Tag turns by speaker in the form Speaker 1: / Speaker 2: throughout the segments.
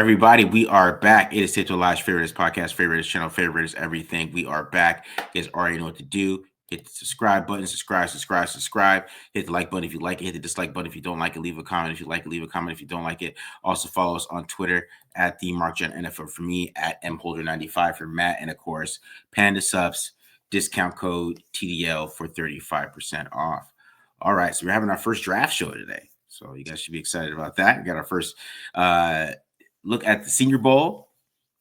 Speaker 1: everybody? We are back. It is Tito Lodge, favorite podcast, favorite channel, favorite everything. We are back. You guys already know what to do. Hit the subscribe button, subscribe. Hit the like button if you like it. Hit the dislike button if you don't like it. Leave a comment if you like it. Leave a comment if you don't like it. Also follow us on Twitter at the MarkJohn NFL for me, at mholder95 for Matt, and of course Panda Subs, discount code TDL for 35% off. All right, so we're having our first draft show today. So you guys should be excited about that. We got our first look at the Senior Bowl,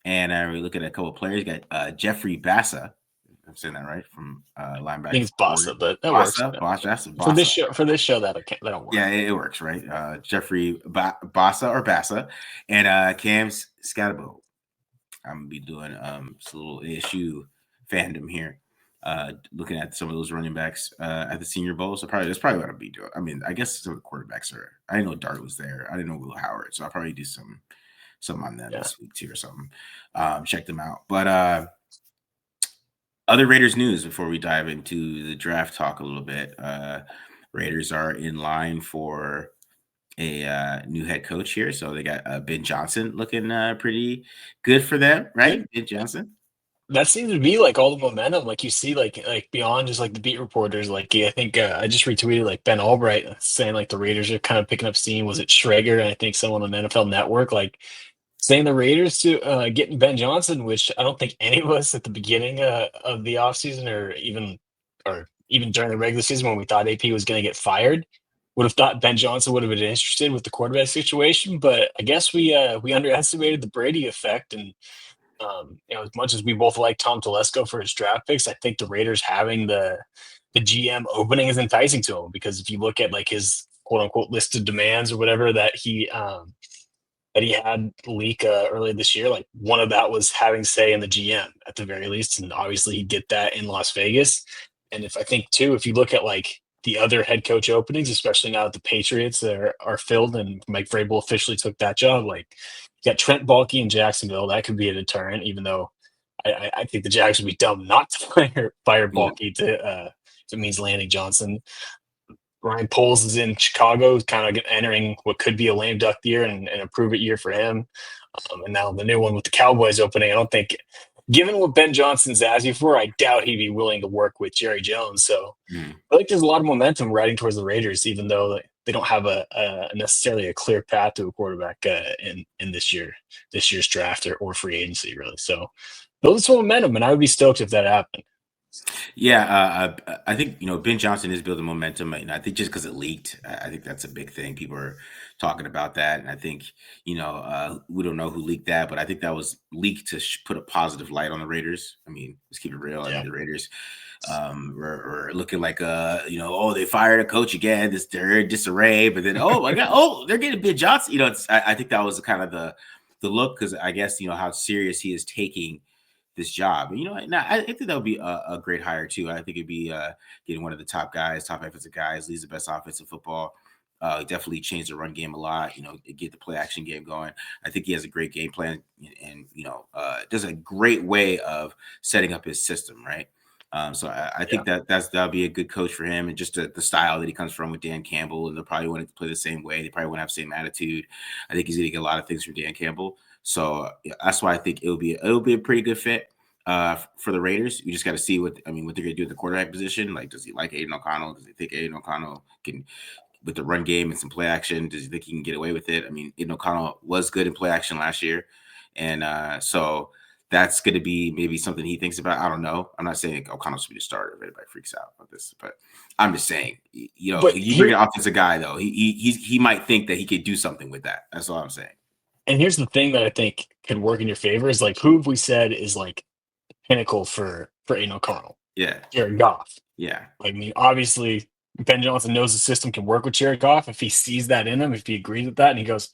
Speaker 1: and we're looking at a couple of players. You got Jeffrey Bassa. I'm saying that right, from linebacker.
Speaker 2: I think it's Bassa, but that
Speaker 1: Bassa,
Speaker 2: works.
Speaker 1: Bassa.
Speaker 2: For this show, that'll work.
Speaker 1: Yeah, it works, right? Jeffrey Bassa or Bassa, and Cam Skattebo. I'm gonna be doing just a little ASU fandom here. Looking at some of those running backs at the Senior Bowl. So that's probably what I'll be doing. I mean, I guess some of the quarterbacks are. I didn't know Dart was there. I didn't know Will Howard. So I'll probably do some on them this week too or something. Check them out. But other Raiders news before we dive into the draft talk a little bit. Raiders are in line for a new head coach here. So they got Ben Johnson looking pretty good for them, right? Ben Johnson.
Speaker 2: That seems to be like all the momentum, like you see, like beyond just like the beat reporters. Like I think I just retweeted like Ben Albright saying like the Raiders are kind of picking up steam. Was it Schrager? And I think someone on the NFL Network like saying the Raiders to getting Ben Johnson, which I don't think any of us at the beginning of the offseason or even during the regular season when we thought AP was going to get fired would have thought Ben Johnson would have been interested with the quarterback situation. But I guess we underestimated the Brady effect. And as much as we both like Tom Telesco for his draft picks, I think the Raiders having the GM opening is enticing to him, because if you look at like his quote unquote list of demands or whatever that he had leak earlier this year, like one of that was having say in the GM at the very least, and obviously he'd get that in Las Vegas. And if you look at like the other head coach openings, especially now that the Patriots are filled and Mike Vrabel officially took that job, like you got Trent Baalke in Jacksonville. That could be a deterrent, even though I think the Jags would be dumb not to fire Baalke if it means landing Johnson. Ryan Poles is in Chicago, kind of entering what could be a lame duck year and a prove-it year for him. And now the new one with the Cowboys opening, I don't think, given what Ben Johnson's asking for, I doubt he'd be willing to work with Jerry Jones. So I think there's a lot of momentum riding towards the Raiders, even though they don't have necessarily a clear path to a quarterback in this year's draft or free agency, really. So building some momentum, and I would be stoked if that happened.
Speaker 1: Yeah, I think Ben Johnson is building momentum. I think just because it leaked, I think that's a big thing. People are talking about that, and I think we don't know who leaked that, but I think that was leaked to put a positive light on the Raiders. I mean, let's keep it real. I mean, the Raiders were looking like they fired a coach again. They're in disarray, but then oh my god, they're getting Ben Johnson. I think that was kind of the look, because I guess how serious he is taking this job. I think that would be a great hire too. I think it'd be getting one of the top offensive guys, leads the best offensive football. Definitely change the run game a lot. Get the play action game going. I think he has a great game plan, and does a great way of setting up his system. Right. So I think that'll be a good coach for him, and just the style that he comes from with Dan Campbell, and they'll probably want to play the same way. They probably want to have the same attitude. I think he's going to get a lot of things from Dan Campbell. So that's why I think it'll be a pretty good fit for the Raiders. You just got to see what they're going to do at the quarterback position. Like, does he like Aiden O'Connell? Does he think Aiden O'Connell can, with the run game and some play action, does he think he can get away with it? I mean, Aiden O'Connell was good in play action last year, and so that's going to be maybe something he thinks about. I don't know. I'm not saying O'Connell should be the starter if anybody freaks out about this, but I'm just saying, you bring an offensive guy though, he might think that he could do something with that. That's all I'm saying.
Speaker 2: And here's the thing that I think could work in your favor is like, who have we said is like pinnacle for Aiden O'Connell?
Speaker 1: Yeah.
Speaker 2: Jared Goff.
Speaker 1: Yeah.
Speaker 2: I mean, obviously Ben Johnson knows the system can work with Jared Goff. If he sees that in him, if he agrees with that and he goes,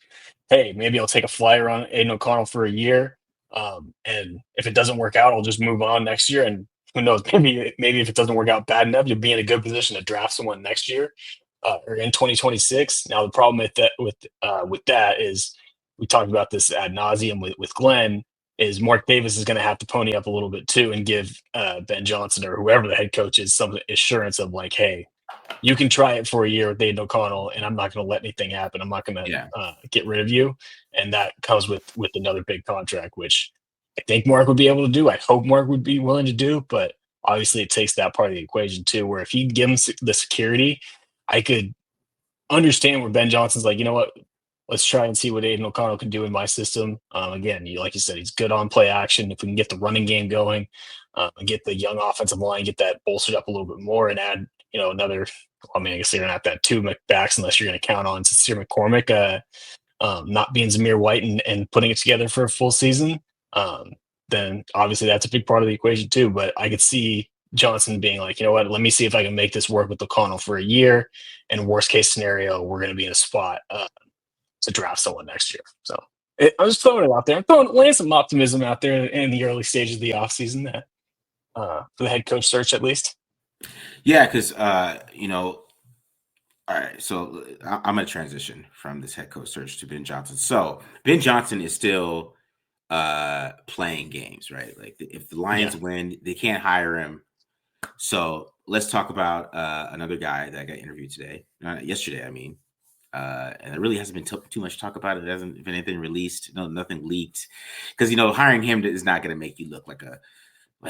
Speaker 2: hey, maybe I'll take a flyer on Aiden O'Connell for a year. And if it doesn't work out, I'll just move on next year. And who knows, maybe if it doesn't work out bad enough, you'll be in a good position to draft someone next year or in 2026. Now, the problem with that is, we talked about this ad nauseum with Glenn, is Mark Davis is going to have to pony up a little bit too and give Ben Johnson or whoever the head coach is some assurance of like, hey, you can try it for a year with Aiden O'Connell, and I'm not going to let anything happen. I'm not going to
Speaker 1: Yeah.
Speaker 2: get rid of you, and that comes with another big contract, which I think Mark would be able to do. I hope Mark would be willing to do, but obviously it takes that part of the equation too. Where if you give him the security, I could understand where Ben Johnson's like, you know what, let's try and see what Aiden O'Connell can do in my system. Again, like you said, he's good on play action. If we can get the running game going, and get the young offensive line, get that bolstered up a little bit more, and add, another. I mean, I guess you're not that two backs unless you're going to count on Sincere McCormick not being Zamir White and putting it together for a full season. Um, then obviously that's a big part of the equation too. But I could see Johnson being like, you know what, let me see if I can make this work with O'Connell for a year. And worst case scenario, we're going to be in a spot to draft someone next year. So I'm just throwing it out there. I'm laying some optimism out there in the early stages of the offseason that for the head coach search at least.
Speaker 1: Yeah, because all right, so I'm going to transition from this head coach search to Ben Johnson. So Ben Johnson is still playing games, right? Like if the Lions
Speaker 2: Yeah.
Speaker 1: win, they can't hire him. So let's talk about another guy that got interviewed today, yesterday. I mean, and there really hasn't been too much talk about it. There hasn't been anything released, nothing leaked, because hiring him is not going to make you look like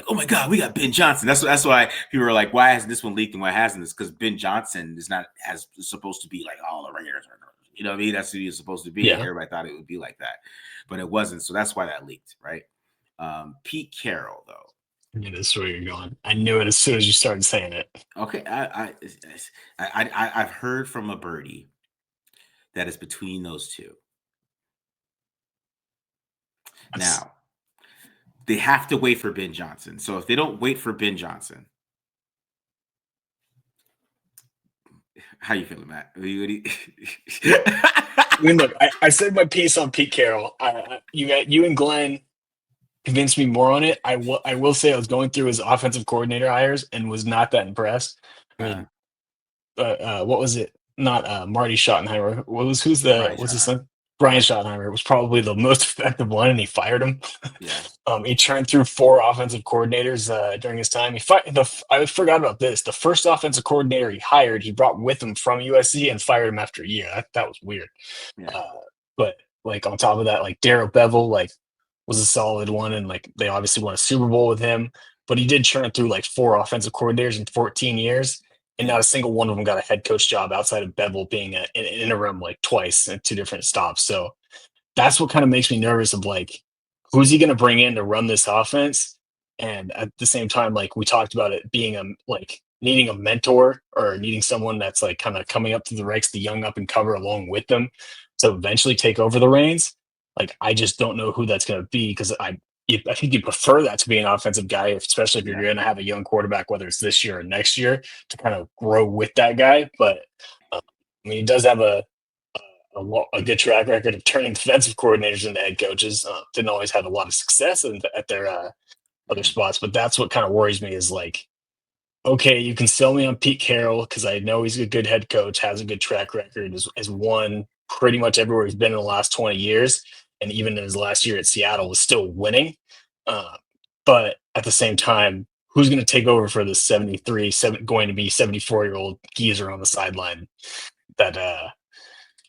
Speaker 1: oh my God, we got Ben Johnson. That's why people are like, why hasn't this one leaked and why hasn't this? Because Ben Johnson is not as supposed to be like all the Raiders are. You know what I mean? That's who he's supposed to be.
Speaker 2: Yeah.
Speaker 1: Everybody thought it would be like that, but it wasn't. So that's why that leaked, right? Pete Carroll, though.
Speaker 2: Yeah, that's where you're going. I knew it as soon as you started saying it.
Speaker 1: Okay, I've heard from a birdie that is between those two. Now, they have to wait for Ben Johnson. So if they don't wait for Ben Johnson, how you feeling, Matt?
Speaker 2: I mean, look, I said my piece on Pete Carroll. You and Glenn convinced me more on it. I will say I was going through his offensive coordinator hires and was not that impressed. I mean, what was it? Not Marty Schottenheimer. What's his son? Brian Schottenheimer was probably the most effective one, and he fired him.
Speaker 1: Yeah.
Speaker 2: He churned through 4 offensive coordinators during his time. I forgot about this. The first offensive coordinator he hired, he brought with him from USC and fired him after a year. That was weird.
Speaker 1: Yeah.
Speaker 2: But like on top of that, like Darrell Bevel, like was a solid one, and like they obviously won a Super Bowl with him. But he did churn through like 4 offensive coordinators in 14 years. And not a single one of them got a head coach job outside of Bevel being an interim like twice at 2 different stops. So that's what kind of makes me nervous of like, who's he going to bring in to run this offense? And at the same time, like we talked about it being like needing a mentor or needing someone that's like kind of coming up to the ranks, the young up and cover along with them to eventually take over the reins. Like, I just don't know who that's going to be because I think you prefer that to be an offensive guy, especially if you're going to have a young quarterback, whether it's this year or next year, to kind of grow with that guy. But I mean, he does have a good track record of turning defensive coordinators into head coaches. Didn't always have a lot of success at their other spots, but that's what kind of worries me is like, okay, you can sell me on Pete Carroll because I know he's a good head coach, has a good track record, has won pretty much everywhere he's been in the last 20 years. And even in his last year at Seattle was still winning. But at the same time, who's going to take over for this going to be 74-year-old geezer on the sideline that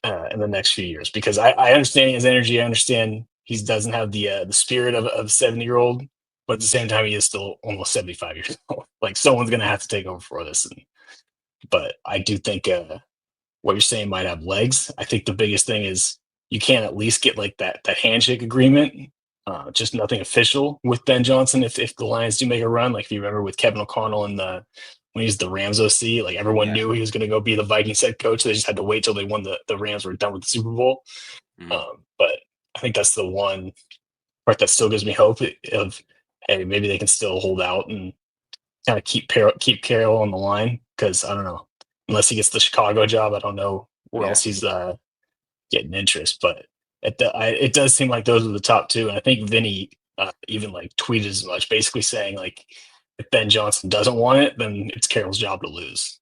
Speaker 2: in the next few years? Because I understand his energy. I understand he doesn't have the spirit of a 70-year-old, but at the same time, he is still almost 75 years old. Like, someone's going to have to take over for this. But I do think what you're saying might have legs. I think the biggest thing is you can't at least get like that handshake agreement, just nothing official with Ben Johnson. If the Lions do make a run, like if you remember with Kevin O'Connell and when he's the Rams OC, like everyone knew he was going to go be the Vikings head coach. They just had to wait till they won the Rams were done with the Super Bowl. But I think that's the one part that still gives me hope of, hey, maybe they can still hold out and kind of keep Carroll on the line, because I don't know, unless he gets the Chicago job, I don't know where else he's getting interest. But it does seem like those are the top 2, and I think Vinny even like tweeted as much, basically saying like, if Ben Johnson doesn't want it, then it's Carroll's job to lose.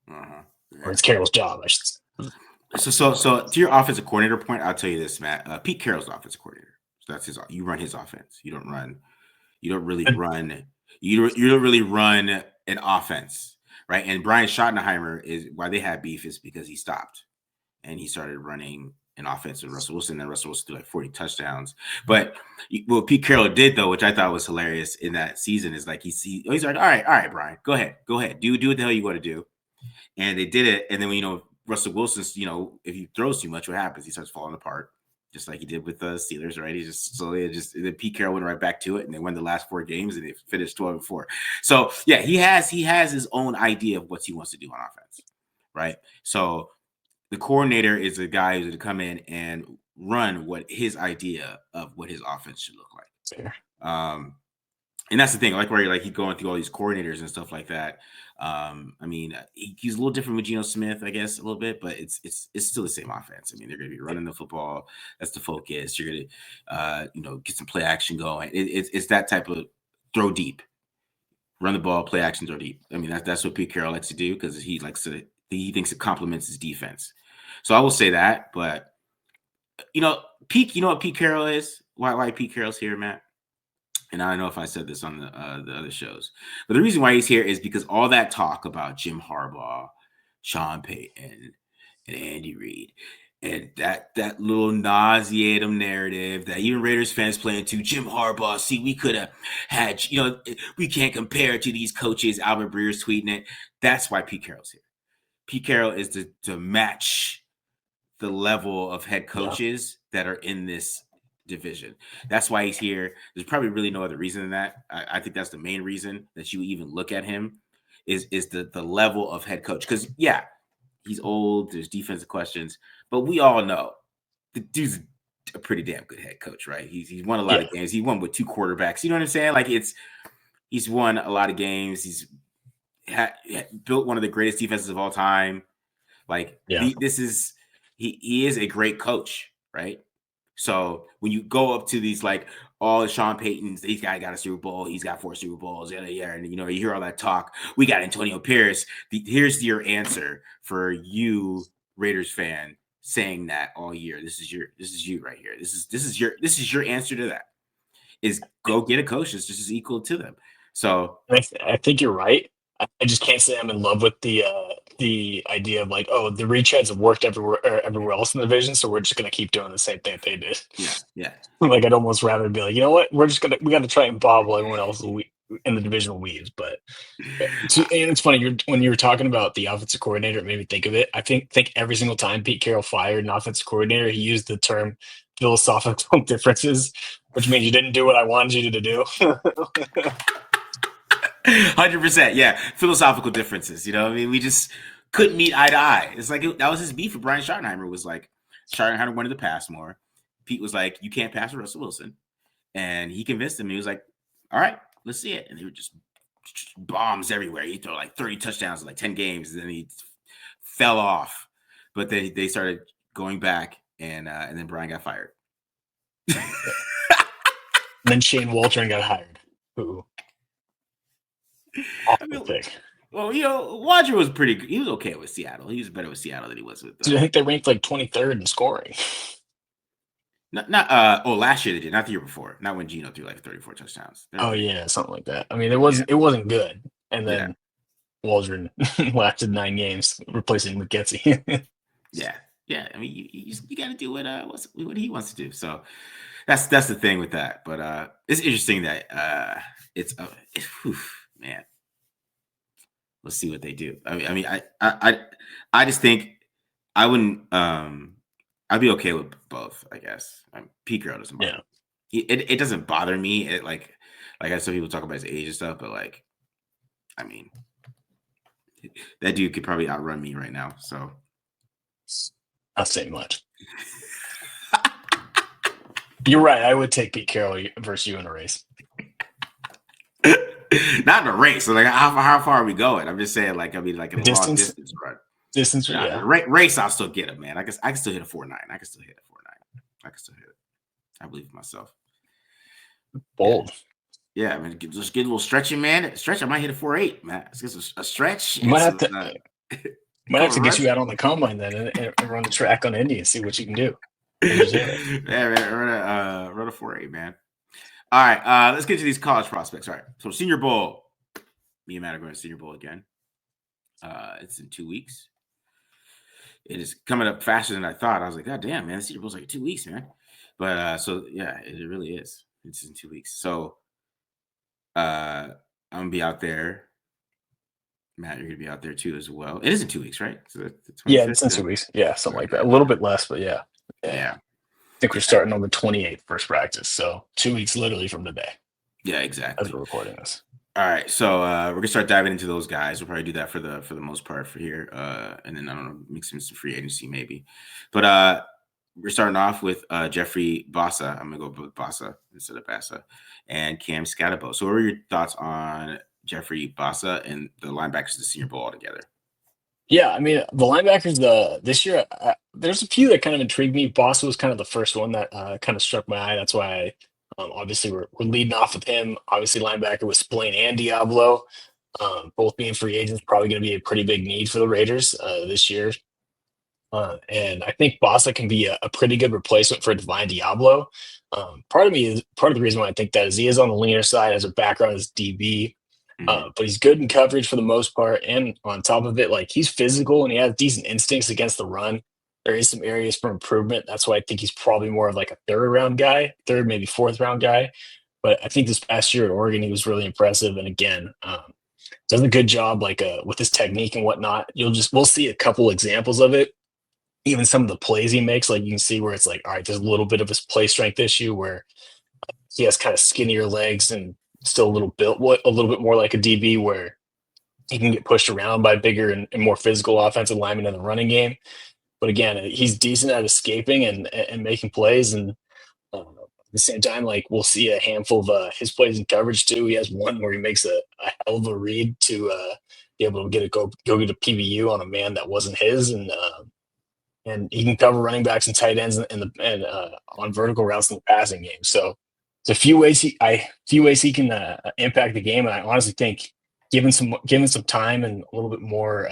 Speaker 2: Or it's Carroll's job, I should say.
Speaker 1: So to your offensive coordinator point, I'll tell you this, Matt. Pete Carroll's the offensive coordinator. So that's you run his offense. You don't really run an offense, right? And Brian Schottenheimer is why they had beef is because he stopped and he started running an offense with Russell Wilson, and Russell Wilson threw like 40 touchdowns. But what Pete Carroll did, though, which I thought was hilarious in that season, is like he's like, all right, Brian, go ahead, do what the hell you want to do. And they did it, and then when Russell Wilson's, if he throws too much, what happens? He starts falling apart, just like he did with the Steelers, right? He just slowly then Pete Carroll went right back to it, and they won the last 4 games, and they finished 12-4. So yeah, he has his own idea of what he wants to do on offense, right? So the coordinator is a guy who's going to come in and run what his idea of what his offense should look like.
Speaker 2: Fair.
Speaker 1: And that's the thing, like where you're like he's going through all these coordinators and stuff like that. I mean, he's a little different with Geno Smith, I guess, a little bit, but it's still the same offense. I mean, they're going to be running the football. That's the focus. You're going to, get some play action going. It's that type of throw deep, run the ball, play action, throw deep. I mean, that's what Pete Carroll likes to do because he thinks it complements his defense. So I will say that, but Pete, you know what Pete Carroll is? Why Pete Carroll's here, Matt? And I don't know if I said this on the other shows, but the reason why he's here is because all that talk about Jim Harbaugh, Sean Payton, and Andy Reid, and that little nauseatum narrative that even Raiders fans play into, Jim Harbaugh, see, we could have had, we can't compare it to these coaches. Albert Breer's tweeting it. That's why Pete Carroll's here. Pete Carroll is to match the level of head coaches that are in this division. That's why he's here. There's probably really no other reason than that. I think that's the main reason that you even look at him is the level of head coach. Because yeah, he's old. There's defensive questions, but we all know the dude's a pretty damn good head coach, right? He's won a lot of games. He won with 2 quarterbacks. You know what I'm saying? Like he's won a lot of games. He's built one of the greatest defenses of all time. Like this is he is a great coach, right? So when you go up to these like all Sean Payton's, these guy got a Super Bowl, he's got 4 Super Bowls, and you hear all that talk. We got Antonio Pierce. Here's your answer for you, Raiders fan, saying that all year. This is you right here. This is your answer to that. Is go get a coach that's just as equal to them. So
Speaker 2: I think you're right. I just can't say I'm in love with the idea of like, oh, the retreads have worked everywhere else in the division, so we're just gonna keep doing the same thing that they did.
Speaker 1: Yeah.
Speaker 2: Like I'd almost rather be like, you know what, we got to try and bobble everyone else in the divisional weeds. But and it's funny when you were talking about the offensive coordinator, it made me think of it. I think every single time Pete Carroll fired an offensive coordinator, he used the term philosophical differences, which means you didn't do what I wanted you to do.
Speaker 1: 100%. Yeah. Philosophical differences. I mean, we just couldn't meet eye to eye. It's like that was his beef with Brian Schottenheimer. Was like Schottenheimer wanted to pass more. Pete was like, you can't pass with Russell Wilson. And he convinced him. He was like, all right, let's see it. And they were just bombs everywhere. He threw like 30 touchdowns in like 10 games. And then he fell off. But then they started going back. And then Brian got fired.
Speaker 2: And then Shane Waldron got hired. Ooh. Awful pick.
Speaker 1: Well, Waldron was pretty good. He was okay with Seattle. He was better with Seattle than he was with.
Speaker 2: I think they ranked like 23rd in scoring.
Speaker 1: Last year they did, not the year before. Not when Geno threw like 34 touchdowns.
Speaker 2: Something like that. I mean, it wasn't good. And then Waldron lasted 9 games, replacing McGetsy.
Speaker 1: Yeah. I mean, you got to do what he wants to do. So that's the thing with that. But it's interesting that man. Let's see what they do. I mean, I just think I wouldn't. I'd be okay with both, I guess. Pete Carroll doesn't bother me. It doesn't bother me. Like I saw people talk about his age and stuff, but like, I mean, that dude could probably outrun me right now. So,
Speaker 2: not saying much. You're right. I would take Pete Carroll versus you in a race.
Speaker 1: Not in a race. So like, how far are we going? I'm just saying, like, I mean, like a long distance run.
Speaker 2: Distance, yeah.
Speaker 1: Race, I'll still get it, man. I can still hit a 4.9. I can still hit it. I believe in myself.
Speaker 2: Bold.
Speaker 1: Yeah, I mean, just get a little stretching, man. Stretch, I might hit a 4.8, man. Let's get a stretch.
Speaker 2: You might have to get you out on the combine then and run the track on Indy and see what you can do.
Speaker 1: Yeah, man, run a 4.8, man. All right, let's get to these college prospects. All right, so Senior Bowl. Me and Matt are going to Senior Bowl again. It's in 2 weeks. It is coming up faster than I thought. I was like, God damn, man, the Senior Bowl's like 2 weeks, man. But so yeah, it really is. It's in 2 weeks. So I'm gonna be out there. Matt, you're gonna be out there too as well. It is in 2 weeks, right? So the
Speaker 2: Yeah,
Speaker 1: 25th.
Speaker 2: it's in 2 weeks. Yeah, something like
Speaker 1: Okay.
Speaker 2: that. A little bit less, but yeah. Yeah.
Speaker 1: Yeah.
Speaker 2: I think we're
Speaker 1: Yeah.
Speaker 2: starting on the 28th first practice. So 2 weeks literally from today
Speaker 1: Yeah,
Speaker 2: as
Speaker 1: exactly.
Speaker 2: we're recording this.
Speaker 1: All right, so we're gonna start diving into those guys. We'll probably do that for the most part for here, and then I don't know, mix in some free agency maybe. But we're starting off with Jeffrey Bassa. I'm gonna go with Bassa instead of Bassa, and Cam Skattebo. So, what are your thoughts on Jeffrey Bassa and the linebackers of the Senior Bowl altogether?
Speaker 2: Yeah, I mean the linebackers this year, there's a few that kind of intrigued me. Boss was kind of the first one that kind of struck my eye. That's why obviously we're leading off with him. Obviously linebacker with Spillane and Diablo, both being free agents, probably going to be a pretty big need for the Raiders this year. And I think Bassa can be a pretty good replacement for Divine Diablo. Part of the reason why I think that is he is on the leaner side as a background as DB,
Speaker 1: Hmm.
Speaker 2: but he's good in coverage for the most part. And on top of it, like he's physical and he has decent instincts against the run. There is some areas for improvement. That's why I think he's probably more of like a third round guy, third, maybe fourth round guy. But I think this past year at Oregon, he was really impressive. And again, does a good job like with his technique and whatnot. We'll see a couple examples of it, even some of the plays he makes, like you can see where it's like, all right, there's a little bit of his play strength issue where he has kind of skinnier legs and still a little built, a little bit more like a DB where he can get pushed around by bigger and more physical offensive linemen in the running game. But again, he's decent at escaping and making plays. And at the same time, like we'll see a handful of his plays in coverage too. He has one where he makes a hell of a read to be able to go get a PBU on a man that wasn't his, and he can cover running backs and tight ends and on vertical routes in the passing game. So there's a few ways he can impact the game, and I honestly think given some time and a little more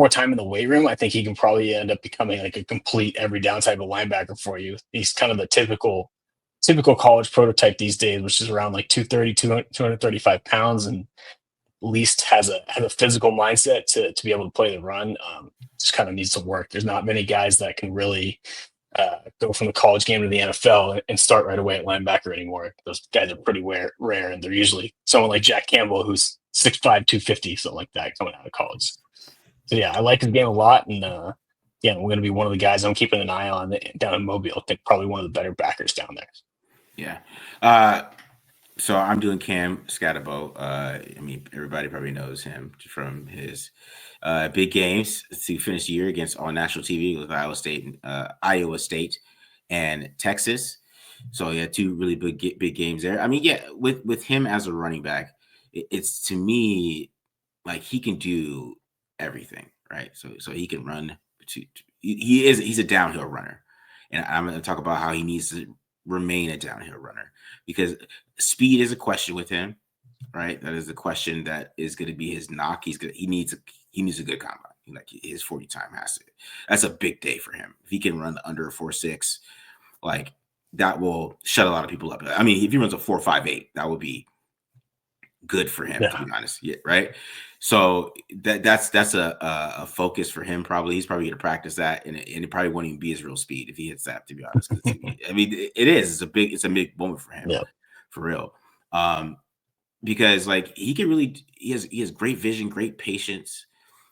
Speaker 2: time in the weight room, I think he can probably end up becoming like a complete every down type of linebacker for you. He's kind of the typical college prototype these days, which is around like 230, 235 pounds, and at least has a physical mindset to be able to play the run. Just kind of needs some work. There's not many guys that can really go from the college game to the NFL and start right away at linebacker anymore. Those guys are pretty rare, and they're usually someone like Jack Campbell, who's 6'5", 250, something like that, coming out of college. So yeah, I like his game a lot, and yeah, we're going to be one of the guys I'm keeping an eye on down in Mobile. I think probably one of the better backers down there.
Speaker 1: Yeah. So I'm doing Cam Skattebo. I mean, everybody probably knows him from his big games to finish the year against all national TV with Iowa State, and Texas. So yeah, two really big games there. I mean, yeah, with him as a running back, it's to me like he can do everything, right? So he can run. He's a downhill runner, and I'm going to talk about how he needs to remain a downhill runner because speed is a question with him, right? That is the question that is going to be his knock. He needs a good combine. Like his 40 time has to. That's a big day for him. If he can run under a 4.6, like that will shut a lot of people up. I mean, if he runs a 4.58, that would be good for him, to
Speaker 2: Yeah,
Speaker 1: be honest. Yeah, right. So that's a focus for him. Probably he's probably going to practice that, and it probably won't even be his real speed if he hits that. To be honest, because I mean, it is. It's a big moment for him,
Speaker 2: yeah,
Speaker 1: for real. Because like he has great vision, great patience.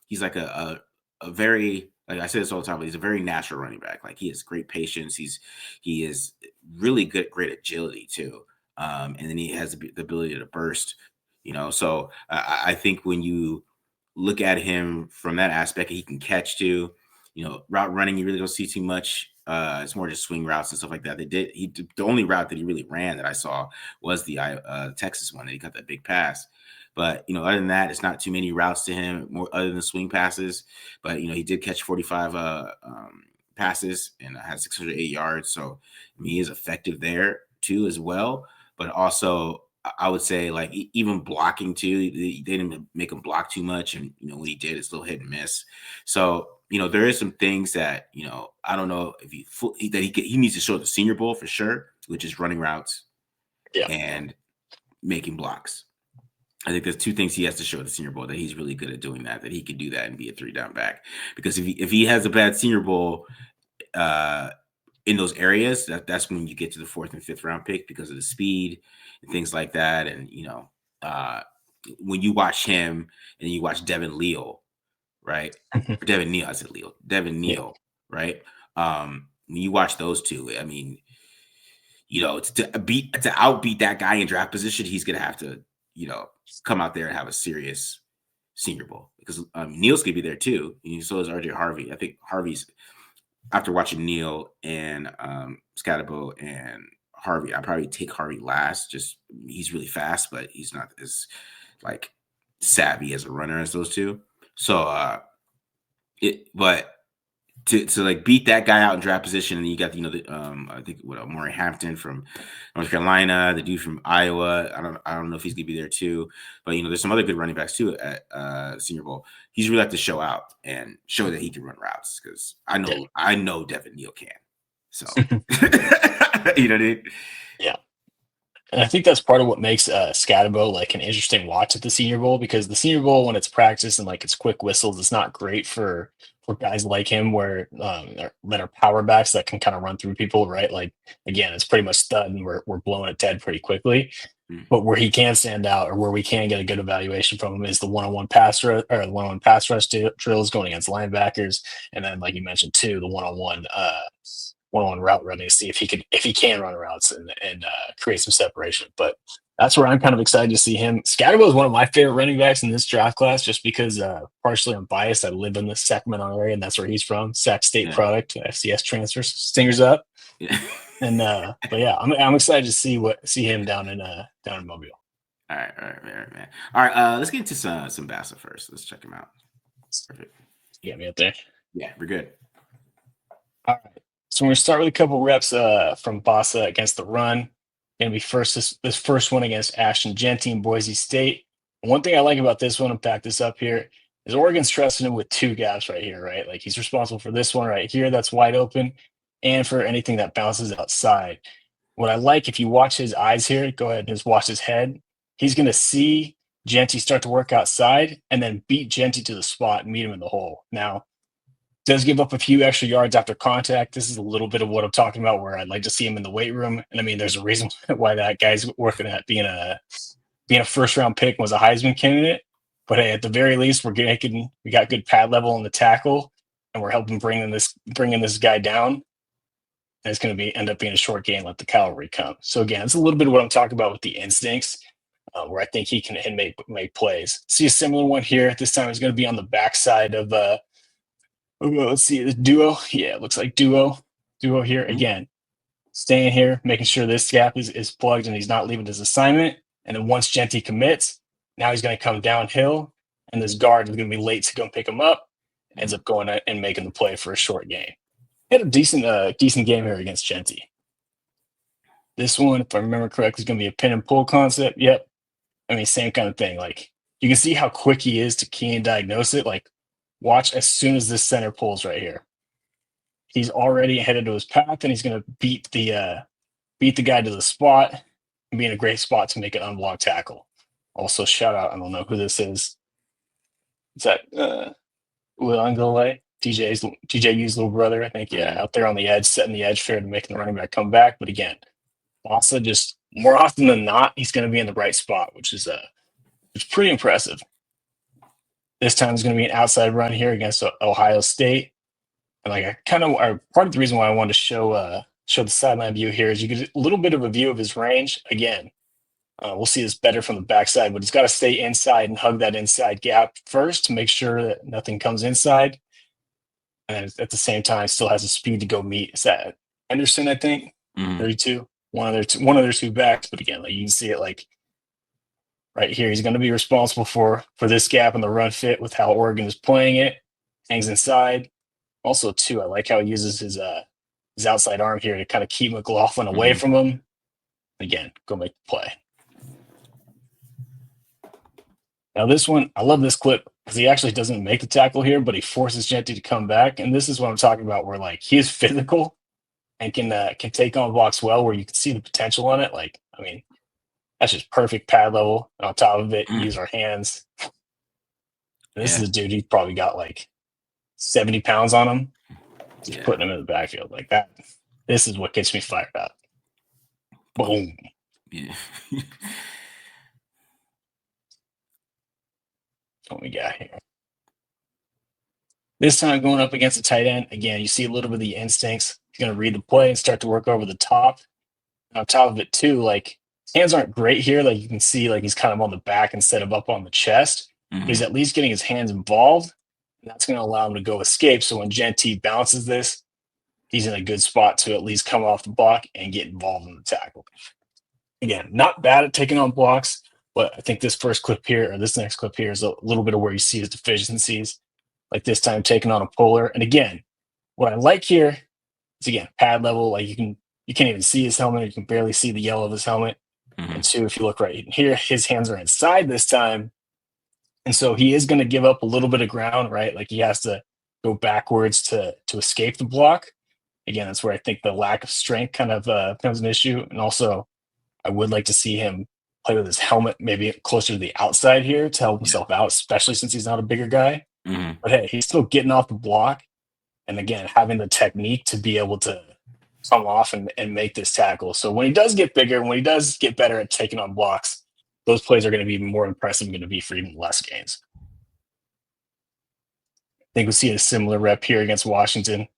Speaker 1: He's like a very, like I say this all the time, but he's a very natural running back. Like he has great patience. He is really great agility too. And then he has the ability to burst. So I think when you look at him from that aspect, he can catch too. Route running, you really don't see too much. It's more just swing routes and stuff like that. The only route that he really ran that I saw was the Texas one that he got that big pass. But other than that, it's not too many routes to him, more other than swing passes. But he did catch 45 passes and had 608 yards. So I mean, he is effective there too as well. But also, I would say like even blocking too, they didn't make him block too much, and when he did, it's a little hit and miss. So there is some things that I don't know if he needs to show at the Senior Bowl for sure, which is running routes
Speaker 2: yeah.
Speaker 1: and making blocks. I think there's two things he has to show at the Senior Bowl, that he's really good at doing that, that he can do that and be a three down back. Because if he has a bad Senior Bowl uh, in those areas, that's when you get to the fourth and fifth round pick, because of the speed and things like that. And uh, when you watch him and you watch Devin Leal, right? Or Devin Neal, I said Leal, Devin
Speaker 2: Yeah.
Speaker 1: Neal, right? When you watch those two, I mean, to outbeat that guy in draft position, he's gonna have to, come out there and have a serious Senior Bowl, because Neal's gonna be there too. And so is RJ Harvey. I think Harvey's, after watching Neal and Skattebo and Harvey, I probably take Harvey last. Just he's really fast, but he's not as like savvy as a runner as those two. So but to like beat that guy out in draft position, and you got I think what, Maury Hampton from North Carolina, the dude from Iowa. I don't know if he's gonna be there too, but there's some other good running backs too at Senior Bowl. He's really have to show out and show that he can run routes, because I know Devin Neal can. So you know what I mean?
Speaker 2: Yeah. And I think that's part of what makes Skattebo like an interesting watch at the Senior Bowl, because the Senior Bowl, when it's practice and like it's quick whistles, it's not great for guys like him, where that are power backs that can kind of run through people, right? Like again, it's pretty much stud, and we're blowing it dead pretty quickly.
Speaker 1: Mm.
Speaker 2: But where he can stand out, or where we can get a good evaluation from him, is the one-on-one pass rush, or the one-on-one pass rush drills going against linebackers, and then like you mentioned too, the one-on-one route running to see if he can run routes and create some separation. But that's where I'm kind of excited to see him. Skattebo is one of my favorite running backs in this draft class, just because partially I'm biased. I live in the Sacramento area, and that's where he's from. Sac State
Speaker 1: Yeah.
Speaker 2: product, FCS transfers, Stingers up.
Speaker 1: Yeah.
Speaker 2: And but yeah, I'm excited to see him down in Mobile.
Speaker 1: All right, man. All right, let's get into some Bassa first. Let's check him out. Perfect.
Speaker 2: You got me up there.
Speaker 1: Yeah, we're good.
Speaker 2: All right. So we're gonna start with a couple reps from Bassa against the run. Gonna be this first one against Ashton Jeanty in Boise State. One thing I like about this one, and back this up here, is Oregon's trusting him with two gaps right here, right? Like he's responsible for this one right here that's wide open, and for anything that bounces outside. What I like, if you watch his eyes here, go ahead and just watch his head. He's gonna see Jeanty start to work outside, and then beat Jeanty to the spot and meet him in the hole. Now, does give up a few extra yards after contact. This is a little bit of what I'm talking about, where I'd like to see him in the weight room. And I mean, there's a reason why that guy's working at being a first round pick and was a Heisman candidate. But hey, at the very least, we got good pad level in the tackle, and we're helping bringing this guy down. And it's going to end up being a short game. Let the cavalry come. So again, it's a little bit of what I'm talking about with the instincts, where I think he can make plays. See a similar one here. This time it's going to be on the backside of let's see, the duo. Yeah, it looks like duo here again. Staying here, making sure this gap is plugged and he's not leaving his assignment. And then once Jeanty commits, now he's going to come downhill, and this guard is going to be late to go pick him up. Ends up going and making the play for a short gain. He had a decent game here against Jeanty. This one, if I remember correctly, is going to be a pin and pull concept. Yep. I mean, same kind of thing. Like you can see how quick he is to key and diagnose it. Like, watch as soon as this center pulls right here. He's already headed to his path, and he's going to beat the guy to the spot and be in a great spot to make an unblocked tackle. Also, shout out, I don't know who this is. Is that Will Angole? TJU's little brother, I think. Yeah, out there on the edge, setting the edge fair to making the running back come back. But again, Bassa, just more often than not, he's going to be in the right spot, which is pretty impressive. This time is going to be an outside run here against Ohio State. And like part of the reason why I wanted to show the sideline view here is you get a little bit of a view of his range. Again, we'll see this better from the backside, but he's got to stay inside and hug that inside gap first to make sure that nothing comes inside. And at the same time, still has the speed to go meet. Is that Anderson, I think? 32. One of their two backs. But again, like you can see it like right here, he's going to be responsible for this gap in the run fit with how Oregon is playing it. Hangs inside. Also, too, I like how he uses his outside arm here to kind of keep McLaughlin away from him. Again, go make the play. Now this one, I love this clip because he actually doesn't make the tackle here, but he forces Jeanty to come back. And this is what I'm talking about, where like he is physical and can take on blocks well, where you can see the potential on it. Like, I mean, That's just perfect pad level. And on top of it,
Speaker 1: Mm.
Speaker 2: use our hands. And this
Speaker 1: Yeah.
Speaker 2: is a dude, he's probably got like 70 pounds on him. Just
Speaker 1: Yeah.
Speaker 2: putting him in the backfield like that. This is what gets me fired up. Boom.
Speaker 1: Yeah.
Speaker 2: What we got here. This time going up against a tight end, again, you see a little bit of the instincts. He's going to read the play and start to work over the top. And on top of it, too, like hands aren't great here. Like you can see, like he's kind of on the back instead of up on the chest. But he's
Speaker 1: Hmm.
Speaker 2: at least getting his hands involved. And that's going to allow him to go escape. So when Genty bounces this, he's in a good spot to at least come off the block and get involved in the tackle. Again, not bad at taking on blocks, but I think this first clip here or this next clip here is a little bit of where you see his deficiencies. Like this time taking on a puller. And again, what I like here is again pad level. Like you can't even see his helmet. You can barely see the yellow of his helmet. And
Speaker 1: Hmm.
Speaker 2: two, if you look right here, his hands are inside this time. And so he is going to give up a little bit of ground, right? Like he has to go backwards to escape the block. Again, that's where I think the lack of strength kind of becomes an issue. And also, I would like to see him play with his helmet maybe closer to the outside here to help
Speaker 1: Yeah.
Speaker 2: himself out, especially since he's not a bigger guy.
Speaker 1: Hmm.
Speaker 2: But hey, he's still getting off the block. And again, having the technique to be able to come off and make this tackle. So when he does get bigger, when he does get better at taking on blocks, those plays are going to be even more impressive, going to be for even less gains. I think we'll see a similar rep here against Washington.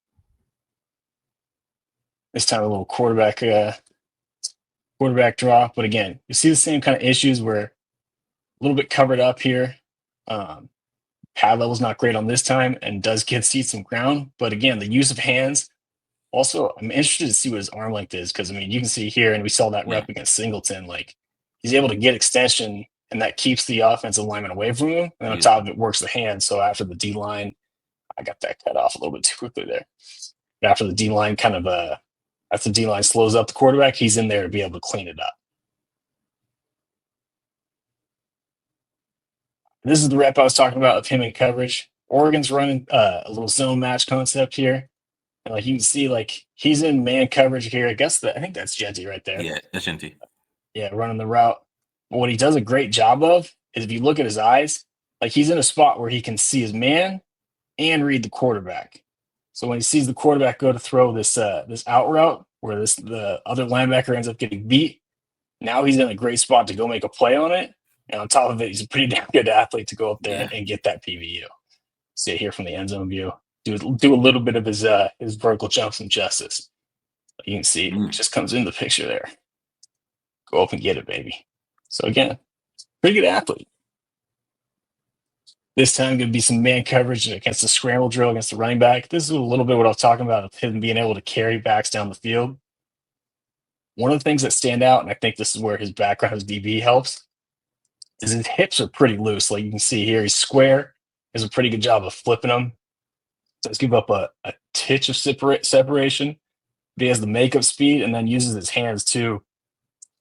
Speaker 2: This time a little quarterback draw. But again, you see the same kind of issues where a little bit covered up here. Pad level's not great on this time and does get some ground. But again, the use of hands. Also, I'm interested to see what his arm length is because I mean, you can see here, and we saw that
Speaker 1: Yeah.
Speaker 2: rep against Singleton. Like he's able to get extension, and that keeps the offensive lineman away from him. And on
Speaker 1: Yeah.
Speaker 2: top of it, works the hand. So after the D line, I got that cut off a little bit too quickly there. After the D line after the D line slows up the quarterback, he's in there to be able to clean it up. This is the rep I was talking about of him in coverage. Oregon's running a little zone match concept here. And like you can see, like he's in man coverage here. I think that's Genty right there.
Speaker 1: Yeah. That's empty.
Speaker 2: Yeah, running the route. But what he does a great job of is if you look at his eyes, like he's in a spot where he can see his man and read the quarterback. So when he sees the quarterback go to throw this out route where the other linebacker ends up getting beat, now he's in a great spot to go make a play on it. And on top of it, he's a pretty damn good athlete to go up there
Speaker 1: Yeah.
Speaker 2: and get that PVU. See it here from the end zone view. Do a little bit of his vertical jumps and justice. You can see it
Speaker 1: Mm.
Speaker 2: just comes into the picture there. Go up and get it, baby. So again, pretty good athlete. This time going to be some man coverage against the scramble drill against the running back. This is a little bit what I was talking about of him being able to carry backs down the field. One of the things that stand out, and I think this is where his background as DB helps, is his hips are pretty loose. Like you can see here, he's square. Does a pretty good job of flipping them. Does give up a titch of separation. But he has the makeup speed and then uses his hands too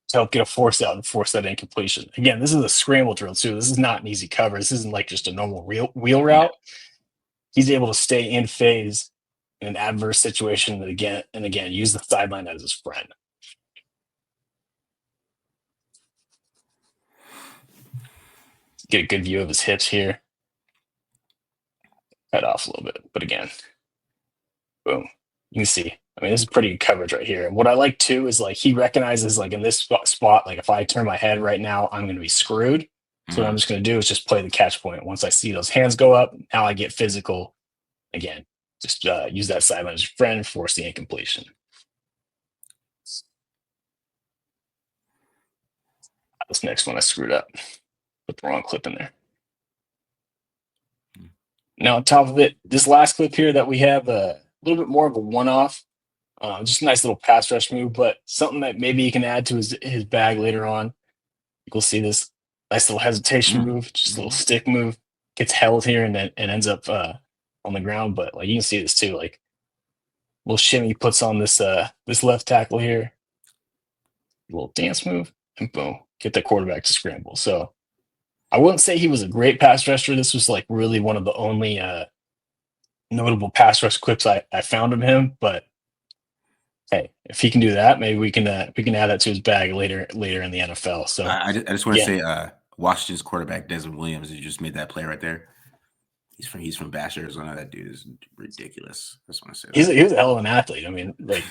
Speaker 2: to help get a force out and force that incompletion. Again, this is a scramble drill too. This is not an easy cover. This isn't like just a normal wheel
Speaker 1: Yeah.
Speaker 2: route. He's able to stay in phase in an adverse situation and again use the sideline as his friend. Get a good view of his hips here. Cut off a little bit, but again, boom. You can see. I mean, this is pretty good coverage right here. And what I like too is like he recognizes like in this spot, like if I turn my head right now, I'm going to be screwed. So what I'm
Speaker 1: Hmm.
Speaker 2: just going to do is just play the catch point. Once I see those hands go up, now I get physical. Again, just use that sideline as your friend, force the incompletion. This next one I screwed up. Put the wrong clip in there. Now on top of it, this last clip here that we have a little bit more of a one-off. Just a nice little pass rush move, but something that maybe he can add to his bag later on. You'll see this nice little hesitation
Speaker 1: Mm.
Speaker 2: move, just a little stick move, gets held here and then and ends up on the ground. But like you can see this too, like little shimmy puts on this left tackle here, little dance move, and boom, get the quarterback to scramble. So I wouldn't say he was a great pass rusher. This was like really one of the only notable pass rush clips I found of him, but Hey, if he can do that, maybe we can add that to his bag later in the NFL. So
Speaker 1: I just want to
Speaker 2: again,
Speaker 1: say, Washington's quarterback Desmond Williams, who just made that play right there. He's from Bassa, Arizona. That dude is ridiculous. I just want to say that.
Speaker 2: he was a hell of an athlete. I mean, like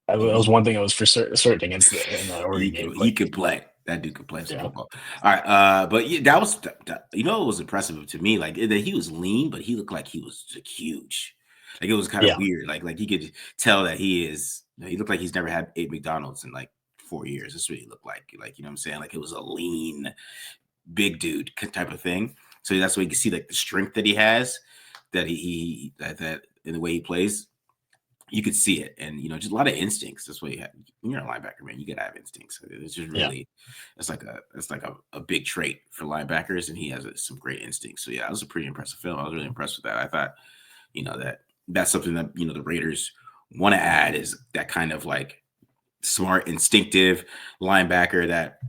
Speaker 2: that was
Speaker 1: He
Speaker 2: one thing I was for certain against in that Oregon game.
Speaker 1: he
Speaker 2: Like,
Speaker 1: could play. That dude could play some
Speaker 2: yeah,
Speaker 1: football. All right, but yeah, that was it was impressive to me. Like that he was lean, but he looked like he was like, huge. Like it was kind of
Speaker 2: yeah,
Speaker 1: weird. Like you could tell that he is. He looked like he's never had 8 McDonald's in like 4 years. That's what he looked like. Like you know what I'm saying. Like it was a lean, big dude type of thing. So that's why you can see like the strength that he has. That in the way he plays, you could see it, and just a lot of instincts. That's what you have. When you're a linebacker, man, you gotta have instincts. It's just
Speaker 2: yeah.
Speaker 1: really, it's like a big trait for linebackers, and he has some great instincts. So yeah, that was a pretty impressive film. I was really impressed with that. I thought, that's something that the Raiders want to add is that kind of like smart, instinctive linebacker that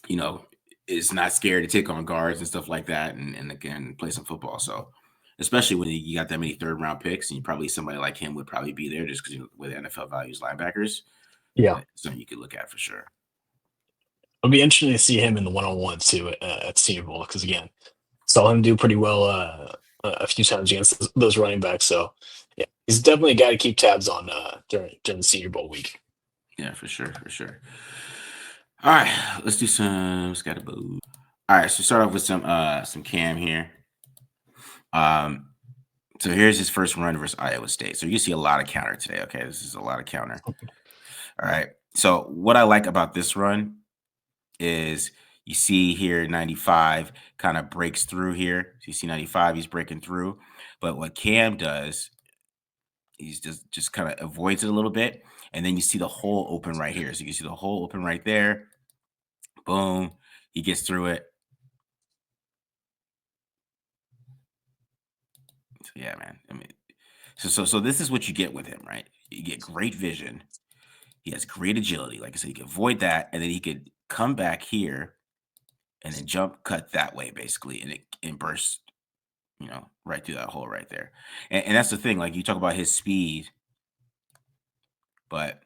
Speaker 1: you know is not scared to take on guards and stuff like that, and again play some football. So especially when you got that many third round picks, and probably somebody like him would probably be there just because where the NFL values linebackers.
Speaker 2: Yeah.
Speaker 1: Something you could look at for sure.
Speaker 2: It'll be interesting to see him in the one-on-one too at Senior Bowl because again, saw him do pretty well a few times against those running backs. So yeah, he's definitely a guy to keep tabs on during the Senior Bowl week.
Speaker 1: Yeah, for sure, for sure. All right, let's do some Skattebo. All right, so start off with some Cam here. Um, so here's his first run versus Iowa State. So you see a lot of counter today. Okay, this is a lot of counter. All right. So what I like about this run is you see here 95 kind of breaks through here. So you see 95, he's breaking through. But what Cam does, he's just kind of avoids it a little bit. And then you see the hole open right here. So you can see the hole open right there. Boom. He gets through it. So yeah, man. I mean, so this is what you get with him, right? You get great vision. He has great agility. Like I said, he can avoid that, and then he could come back here and then jump cut that way, basically, and burst, right through that hole right there. And that's the thing. Like you talk about his speed, but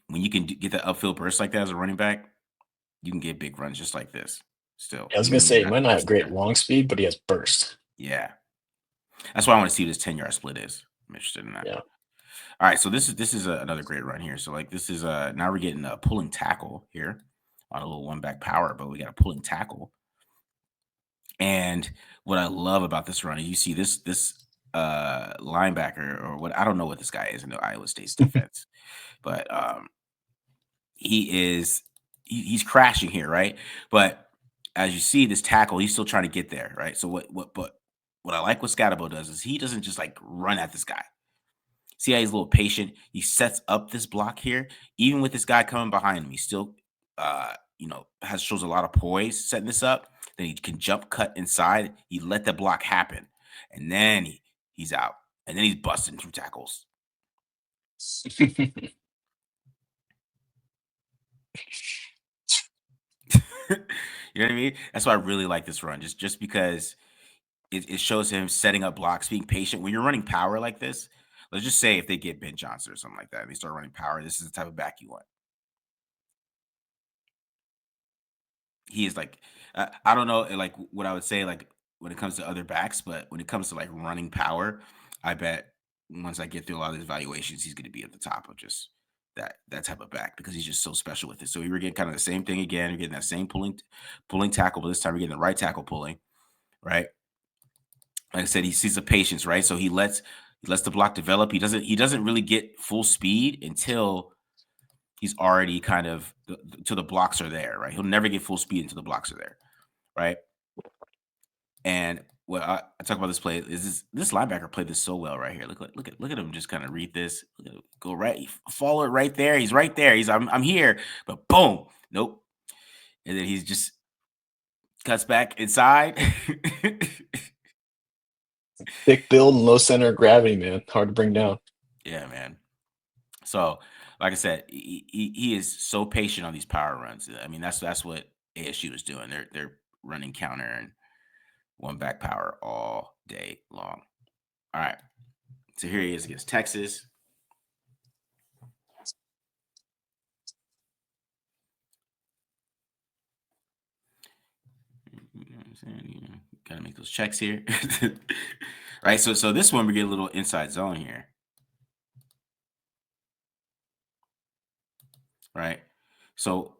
Speaker 1: when you can get that upfield burst like that as a running back, you can get big runs just like this. Still,
Speaker 2: I was gonna
Speaker 1: even when
Speaker 2: say
Speaker 1: you're
Speaker 2: he
Speaker 1: not
Speaker 2: might
Speaker 1: the
Speaker 2: not have
Speaker 1: best
Speaker 2: great
Speaker 1: there.
Speaker 2: long speed, but he has burst.
Speaker 1: Yeah, that's why I want to see what his 10 yard split is. I'm interested in that.
Speaker 2: Yeah.
Speaker 1: All right, so this is another great run here. So like this is now we're getting a pulling tackle here on a little one back power, but we got a pulling tackle. And what I love about this run is you see this linebacker or what I don't know what this guy is in the Iowa State's defense, but he's crashing here, right? But as you see this tackle, he's still trying to get there, right? So what I like what Skattebo does is he doesn't just like run at this guy. See how he's a little patient. He sets up this block here, even with this guy coming behind him. He still, has shows a lot of poise setting this up. Then he can jump cut inside. He let the block happen, and then he's out, and then he's busting through tackles. You know what I mean? That's why I really like this run, just because it shows him setting up blocks, being patient. When you're running power like this, let's just say if they get Ben Johnson or something like that, and they start running power, this is the type of back you want. He is like, I don't know, like what I would say, like when it comes to other backs, but when it comes to like running power, I bet once I get through a lot of these evaluations, he's going to be at the top of just that type of back because he's just so special with it. So we were getting kind of the same thing again. You're getting that same pulling tackle, but this time we're getting the right tackle pulling, right? Like I said, he sees the patience, right? So he lets the block develop. He doesn't really get full speed until he's already kind of till the blocks are there, right? He'll never get full speed until the blocks are there, right? And what I talk about this play is this linebacker played this so well right here. Look at him just kind of read this. Go right, follow it right there. He's right there. I'm here, but boom, nope. And then he's just cuts back inside.
Speaker 2: Thick build and low center of gravity, man. Hard to bring down.
Speaker 1: Yeah, man. So, like I said, he is so patient on these power runs. I mean, that's what ASU is doing. They're running counter and one back power all day long. All right. So here he is against Texas. I'm saying, gotta make those checks here. Right. So this one we get a little inside zone here. Right. So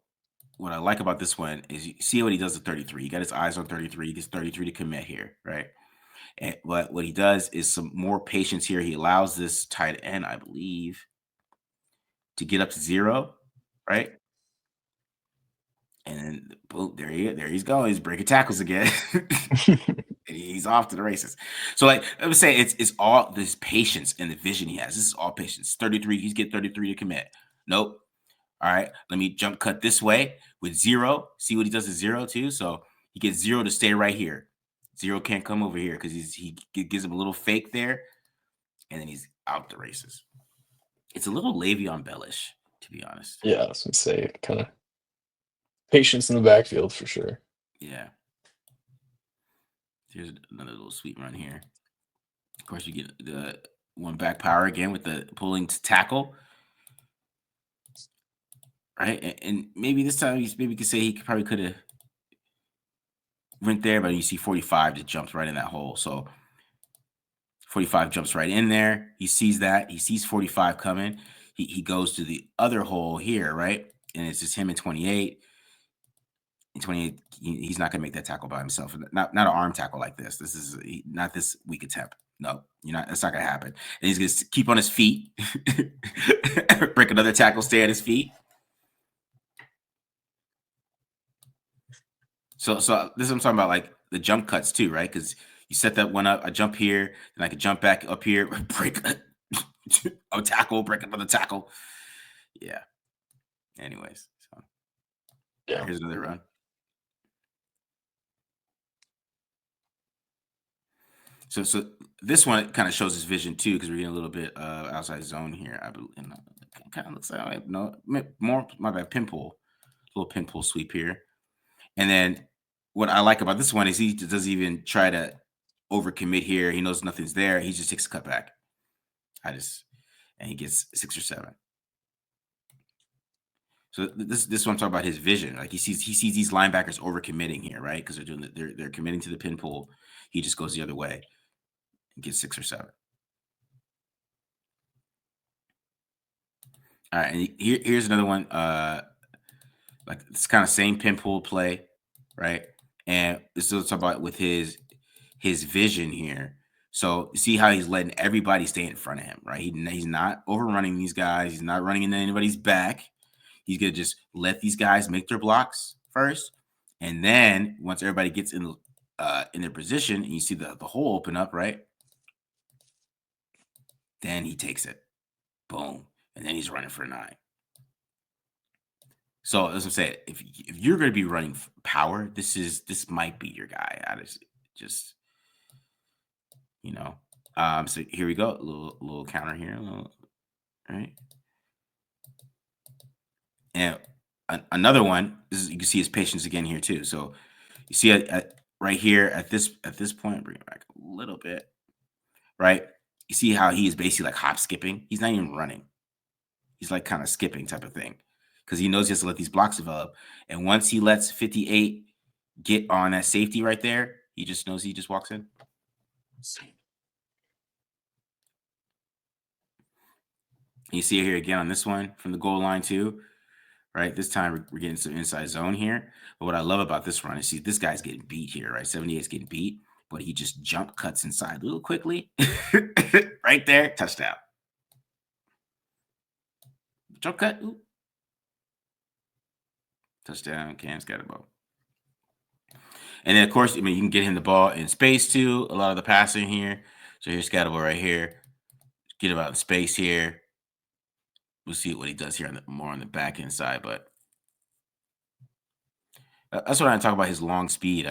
Speaker 1: what I like about this one is you see what he does at 33. He got his eyes on 33. He gets 33 to commit here, right? And but what he does is some more patience here. He allows this tight end, I believe, to get up to zero, right? And then boom, there he's going. He's breaking tackles again. And he's off to the races. So, like, I would say it's all this patience and the vision he has. This is all patience. 33, he's getting 33 to commit. Nope. All right, let me jump cut this way with zero. See what he does at zero too. So he gets zero to stay right here. Zero can't come over here because gives him a little fake there, and then he's out the races. It's a little Le'Veon Bellish, to be honest.
Speaker 2: Yeah, I was gonna say kind of patience in the backfield for sure.
Speaker 1: Yeah. Here's another little sweet run here. Of course, you get the one back power again with the pulling to tackle, right? And maybe this time maybe you could say he probably could have went there, but you see 45 just jumps right in that hole. So 45 jumps right in there. He sees that. He sees 45 coming. He goes to the other hole here, right? And it's just him and 28. And 28, he's not going to make that tackle by himself. Not an arm tackle like this. This is not this weak attempt. No, you're not. That's not going to happen. And he's going to keep on his feet, break another tackle, stay at his feet. So this is what I'm talking about, like the jump cuts too, right? Because you set that one up, I jump here, and I can jump back up here, break a tackle, break another tackle. Yeah. Anyways, so
Speaker 2: Yeah,
Speaker 1: here's another run. So this one kind of shows his vision too, because we're getting a little bit outside zone here. I believe, kind of looks like no more my bad pinpool, little pinpool sweep here. And then what I like about this one is he doesn't even try to overcommit here. He knows nothing's there. He just takes a cut back. And he gets 6 or 7. So this is what I'm talking about. His vision, like he sees these linebackers overcommitting here, right? Because they're committing to the pin pull. He just goes the other way and gets 6 or 7. All right, and here's another one. Like it's kind of same pin pull play, right? And this is what I'm talking about with his vision here. So you see how he's letting everybody stay in front of him, right? He's not overrunning these guys. He's not running into anybody's back. He's gonna just let these guys make their blocks first, and then once everybody gets in their position, and you see the hole open up, right? Then he takes it, boom, and then he's running for 9. So as I'm saying, if you're gonna be running power, this might be your guy. I just you know. So here we go, a little counter here, right? And another one is you can see his patience again here too. So you see right here at this point, bring it back a little bit, right? You see how he is basically like hop skipping. He's not even running. He's like kind of skipping type of thing because he knows he has to let these blocks develop. And once he lets 58 get on that safety right there, he just knows he just walks in. And you see it here again on this one from the goal line too, right? This time we're getting some inside zone here. But what I love about this run is see this guy's getting beat here, right? 78 is getting beat, but he just jump cuts inside a little quickly. Right there, touchdown. Jump cut. Ooh. Touchdown, Cam Skattebo. And then, of course, I mean, you can get him the ball in space too. A lot of the passing here. So here's Skattebo right here. Get him out in space here. We'll see what he does here more on the back end side. But that's what I talk about his long speed.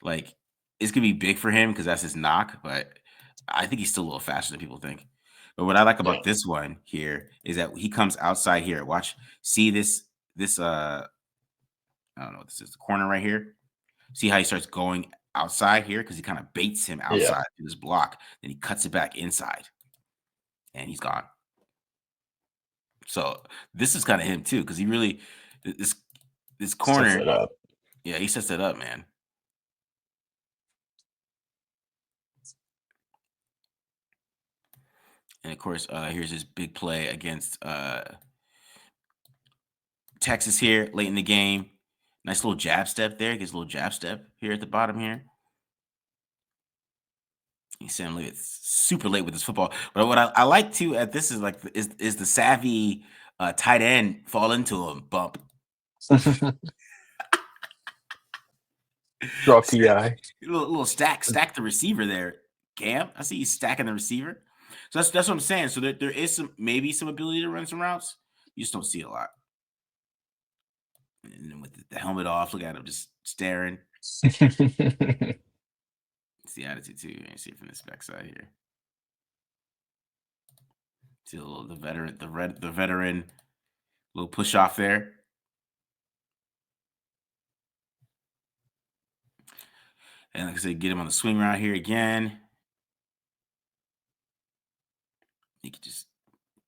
Speaker 1: Like, it's going to be big for him because that's his knock. But I think he's still a little faster than people think. But what I like
Speaker 2: yeah,
Speaker 1: about this one here is that he comes outside here. Watch, see this I don't know what this is, the corner right here. See how he starts going outside here because he kind of baits him
Speaker 2: yeah,
Speaker 1: outside to this block. Then he cuts it back inside, and he's gone. So this is kind of him too because he really this
Speaker 2: sets
Speaker 1: corner.
Speaker 2: it up.
Speaker 1: Yeah, he sets it up, man. And of course, here's his big play against Texas here late in the game. Nice little jab step there. Gets a little jab step here at the bottom here. You see him it's super late with his football. But what I like too at this is like is the savvy tight end fall into him bump.
Speaker 2: Drop PI.
Speaker 1: Little stack the receiver there, Cam. I see you stacking the receiver. So that's what I'm saying. So there is some maybe some ability to run some routes. You just don't see it a lot. And then with the helmet off, look at him just staring. It's the attitude too. You see it from this backside here. See the veteran, the veteran little push off there. And like I said, get him on the swing route here again. He could just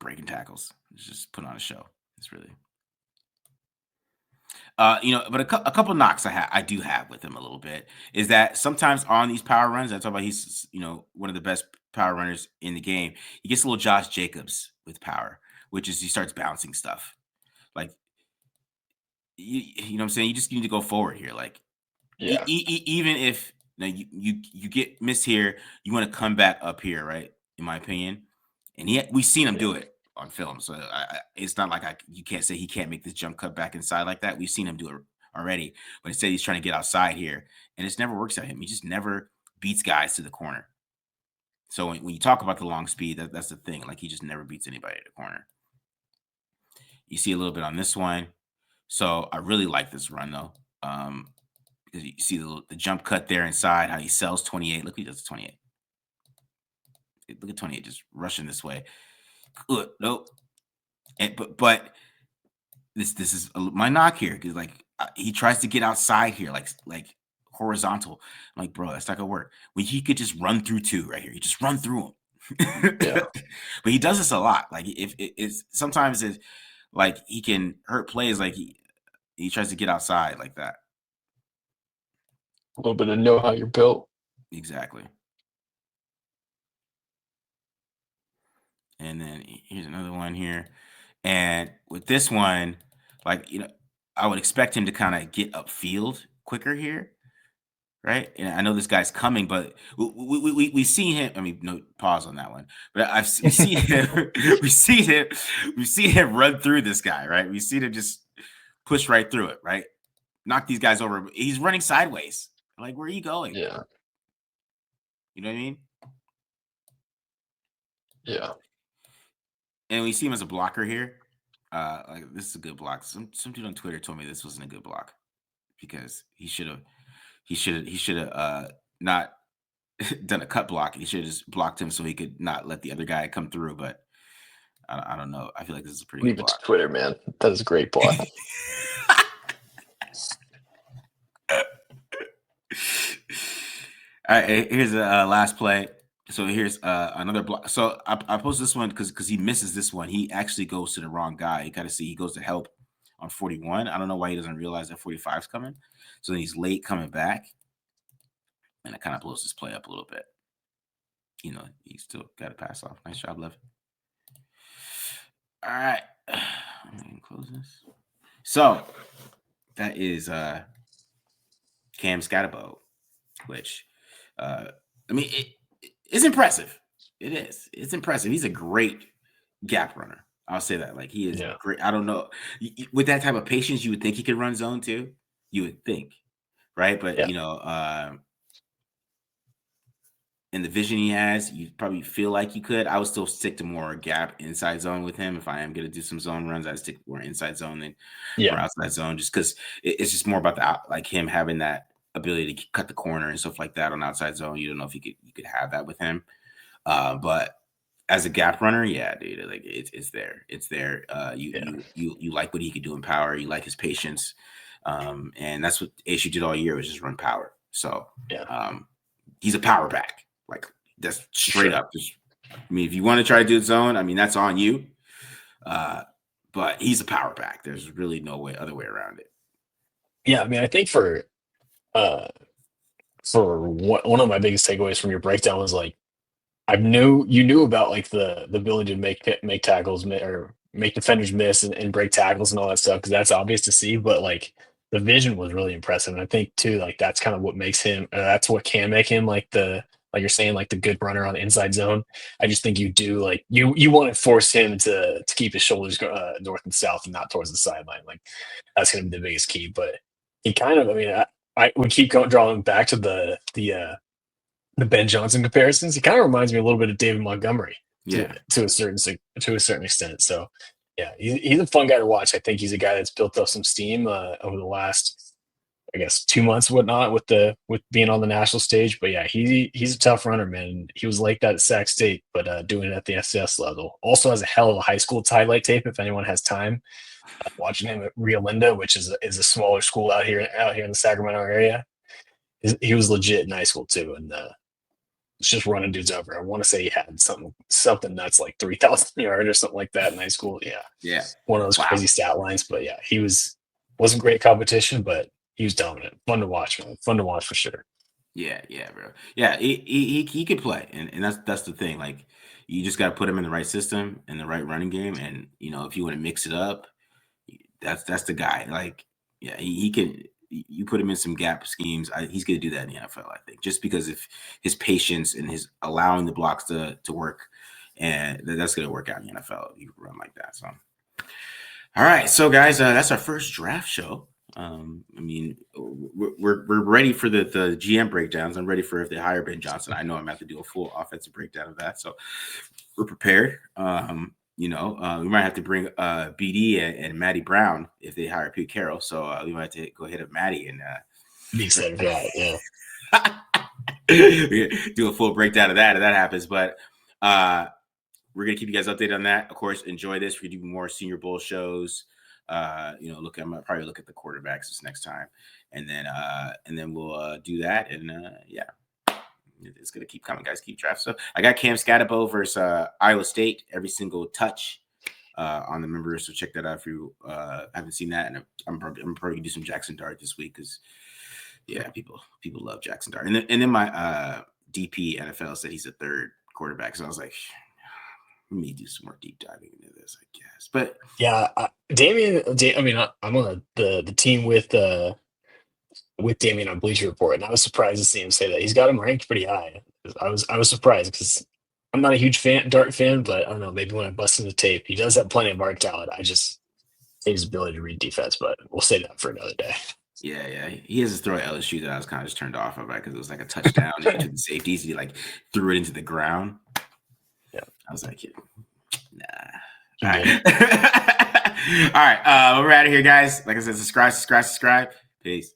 Speaker 1: breaking tackles. Just put on a show. It's really but a couple knocks I do have with him a little bit is that sometimes on these power runs, I talk about he's one of the best power runners in the game. He gets a little Josh Jacobs with power, which is he starts bouncing stuff. Like you know what I'm saying? You just need to go forward here. Like
Speaker 2: Yeah.
Speaker 1: even if you get missed here, you want to come back up here, right? In my opinion, and we've seen him do it on film, so it's not like you can't say he can't make this jump cut back inside like that. We've seen him do it already, but instead he's trying to get outside here, and it's never works out him. He just never beats guys to the corner. So when you talk about the long speed, that's the thing. Like he just never beats anybody at the corner. You see a little bit on this one. So I really like this run though. Because you see the jump cut there inside, how he sells 28. Look, he does 28. Look at 28 just rushing this way. Good. Nope. But this is my knock here because like he tries to get outside here, like horizontal. I'm like, bro, that's not gonna work. When he could just run through two right here, you just run through him.
Speaker 2: Yeah.
Speaker 1: But he does this a lot. Like if it's sometimes it's like he can hurt plays. Like he tries to get outside like that.
Speaker 2: A little bit of know how you're built.
Speaker 1: Exactly. And then here's another one here. And with this one, like, I would expect him to kind of get upfield quicker here, right? And I know this guy's coming, but we see him. I mean, no pause on that one. But we see him, we see him run through this guy, right? We see him just push right through it, right? Knock these guys over. He's running sideways. Like, where are you going?
Speaker 2: Yeah.
Speaker 1: You know what I mean?
Speaker 2: Yeah.
Speaker 1: And we see him as a blocker here. Like this is a good block. Some dude on Twitter told me this wasn't a good block because he should have not done a cut block. He should have just blocked him so he could not let the other guy come through. But I don't know. I feel like this is a pretty good
Speaker 2: Leave it to
Speaker 1: block.
Speaker 2: Twitter, man. That is a great block.
Speaker 1: All right, here's a last play. So here's another block. So I posted this one because he misses this one. He actually goes to the wrong guy. You got to see he goes to help on 41. I don't know why he doesn't realize that 45 is coming. So then he's late coming back, and it kind of blows his play up a little bit. He still got to pass off. Nice job, Lev. All right, I'm gonna close this. So that is Cam Skattebo, which I mean it's impressive. It is. It's impressive. He's a great gap runner. I'll say that. Like he is great. I don't know. With that type of patience, you would think he could run zone too. You would think, right? But in the vision he has, you probably feel like you could. I would still stick to more gap inside zone with him. If I am going to do some zone runs, I'd stick more inside zone than more outside zone, just because it's just more about like him having that ability to cut the corner and stuff like that on outside zone. You don't know if you could have that with him. But as a gap runner, yeah, dude, like it's there. It's there. You like what he could do in power. You like his patience. And that's what ASU did all year, was just run power. So he's a power back. Like that's straight up. I mean, if you want to try to do zone, I mean, that's on you. But he's a power back. There's really no other way around it.
Speaker 2: Yeah, I mean, I think for one of my biggest takeaways from your breakdown was like you knew about like the ability to make tackles or make defenders miss and break tackles and all that stuff because that's obvious to see. But like the vision was really impressive, and I think too like that's kind of what makes him. That's what can make him like the like you're saying like the good runner on the inside zone. I just think you do like you want to force him to keep his shoulders north and south and not towards the sideline. Like that's going to be the biggest key. But he kind of, I mean, I would keep going, drawing back to the Ben Johnson comparisons. He kind of reminds me a little bit of David Montgomery
Speaker 1: Yeah.
Speaker 2: to a certain extent. So yeah, he's a fun guy to watch. I think he's a guy that's built up some steam over the last, I guess, 2 months, whatnot, with being on the national stage. But yeah, he's a tough runner, man. He was like that at Sac State, but doing it at the FCS level. Also has a hell of a high school highlight tape if anyone has time. Watching him at Rio Linda, which is a smaller school out here in the Sacramento area. He was legit in high school too, and it's just running dudes over. I want to say he had something that's like 3,000 yards or something like that in high school. Yeah,
Speaker 1: Yeah.
Speaker 2: one of those
Speaker 1: Wow.
Speaker 2: crazy stat lines. But yeah, he wasn't great competition, but he was dominant. Fun to watch, man. Fun to watch for sure.
Speaker 1: Yeah, yeah, bro. Yeah, he could play, and that's the thing. Like, you just got to put him in the right system and the right running game, and if you want to mix it up, that's the guy. Like, yeah, he can. You put him in some gap schemes, he's going to do that in the NFL. I think just because of his patience and his allowing the blocks to work, and that's going to work out in the NFL. You run like that. So, all right, so guys, that's our first draft show. I mean, we're ready for the GM breakdowns. I'm ready for if they hire Ben Johnson. I know I'm going to have to do a full offensive breakdown of that, so we're prepared. We might have to bring BD and Maddie Brown if they hire Pete Carroll. So we might have to go ahead of Maddie and
Speaker 2: Be excited for that, yeah.
Speaker 1: do a full breakdown of that if that happens. But we're gonna keep you guys updated on that. Of course, enjoy this. We're gonna do more Senior Bowl shows. I might probably look at the quarterbacks this next time, and then we'll do that. And yeah, it's gonna keep coming, guys. Keep draft stuff. I got Cam Skattebo versus Iowa State. Every single touch on the members, so check that out if you haven't seen that. And I'm probably gonna do some Jackson Dart this week because yeah, people love Jackson Dart. And then my DP NFL said he's a third quarterback, so I was like, let me do some more deep diving into this, I guess. But
Speaker 2: Yeah, I mean, I'm on the team with Damien on Bleacher Report, and I was surprised to see him say that he's got him ranked pretty high. I was surprised because I'm not a huge Dart fan, but I don't know. Maybe when I bust in the tape, he does have plenty of arc talent. I just hate his ability to read defense, but we'll save that for another day.
Speaker 1: yeah, he has this throw at LSU that I was kind of just turned off of, right? Because it was like a touchdown to the safeties. He like threw it into the ground.
Speaker 2: Yeah,
Speaker 1: I was like, nah.
Speaker 2: All
Speaker 1: right. All right. We're out of here, guys. Like I said, subscribe. Peace.